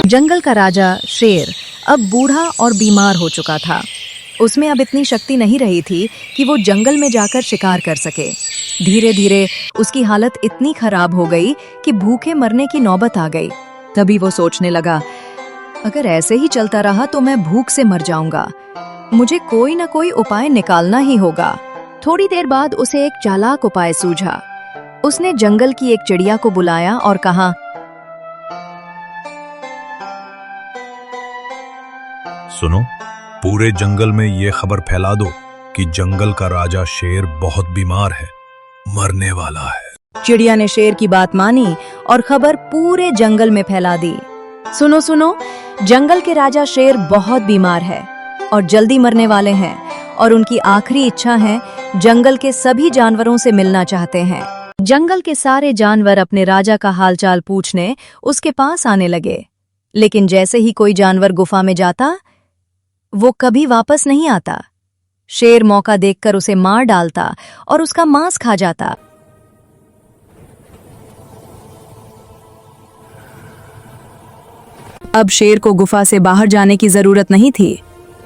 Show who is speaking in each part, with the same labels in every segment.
Speaker 1: जंगल का राजा शेर अब बूढ़ा और बीमार हो चुका था। उसमें अब इतनी शक्ति नहीं रही थी कि वो जंगल में जाकर शिकार कर सके। धीरे धीरे उसकी हालत इतनी खराब हो गई कि भूखे मरने की नौबत आ गई। तभी वो सोचने लगा, अगर ऐसे ही चलता रहा तो मैं भूख से मर जाऊंगा। मुझे कोई ना कोई उपाय निकालना ही होगा। थोड़ी देर बाद उसे एक चालाक उपाय सूझा। उसने जंगल की एक चिड़िया को बुलाया और कहा,
Speaker 2: सुनो, पूरे जंगल में ये खबर फैला दो कि जंगल का राजा शेर बहुत बीमार है, मरने वाला है।
Speaker 1: चिड़िया ने शेर की बात मानी और खबर पूरे जंगल में फैला दी। सुनो सुनो, जंगल के राजा शेर बहुत बीमार है और जल्दी मरने वाले हैं और उनकी आखिरी इच्छा है जंगल के सभी जानवरों से मिलना चाहते हैं। जंगल के सारे जानवर अपने राजा का हालचाल पूछने उसके पास आने लगे, लेकिन जैसे ही कोई जानवर गुफा में जाता वो कभी वापस नहीं आता। शेर मौका देखकर उसे मार डालता और उसका मांस खा जाता। अब शेर को गुफा से बाहर जाने की जरूरत नहीं थी।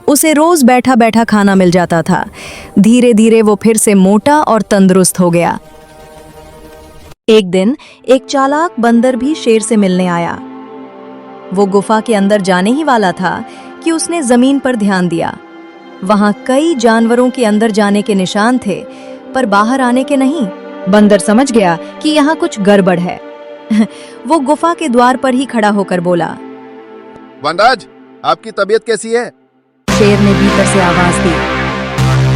Speaker 1: उसे रोज बैठा बैठा खाना मिल जाता था। धीरे धीरे वो फिर से मोटा और तंदुरुस्त हो गया। एक दिन एक चालाक बंदर भी शेर से मिलने आया। वो गुफा के अंदर जाने ही वाला था कि उसने जमीन पर ध्यान दिया। वहां कई जानवरों के अंदर जाने के निशान थे, पर बाहर आने के नहीं। बंदर समझ गया कि यहाँ कुछ गड़बड़ है। वो गुफा के द्वार पर ही खड़ा होकर बोला,
Speaker 3: वनराज, आपकी तबीयत कैसी है?
Speaker 1: शेर ने भीतर से आवाज दी,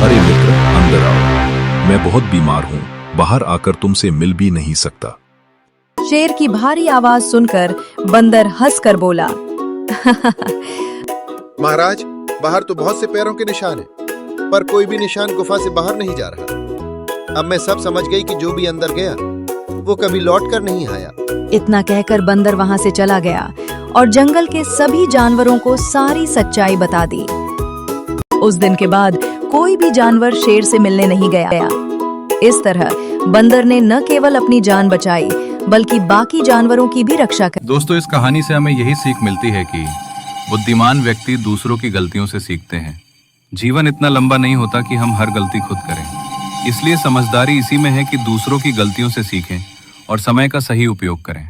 Speaker 2: अरे मित्र, अंदर आओ, मैं बहुत बीमार हूँ, बाहर आकर तुमसे मिल भी नहीं सकता।
Speaker 1: शेर की भारी आवाज सुनकर बंदर हंसकर बोला,
Speaker 3: महाराज, बाहर तो बहुत से पैरों के निशान हैं, पर कोई भी निशान गुफा से बाहर नहीं जा रहा। अब मैं सब समझ गई कि जो भी अंदर गया वो कभी लौट कर नहीं आया।
Speaker 1: इतना कहकर बंदर वहां से चला गया और जंगल के सभी जानवरों को सारी सच्चाई बता दी। उस दिन के बाद कोई भी जानवर शेर से मिलने नहीं गया। इस तरह बंदर ने न केवल अपनी जान बचाई बल्कि बाकी जानवरों की भी रक्षा की।
Speaker 4: दोस्तों, इस कहानी से हमें यही सीख मिलती है कि बुद्धिमान व्यक्ति दूसरों की गलतियों से सीखते हैं। जीवन इतना लंबा नहीं होता कि हम हर गलती खुद करें। इसलिए समझदारी इसी में है कि दूसरों की गलतियों से सीखें और समय का सही उपयोग करें।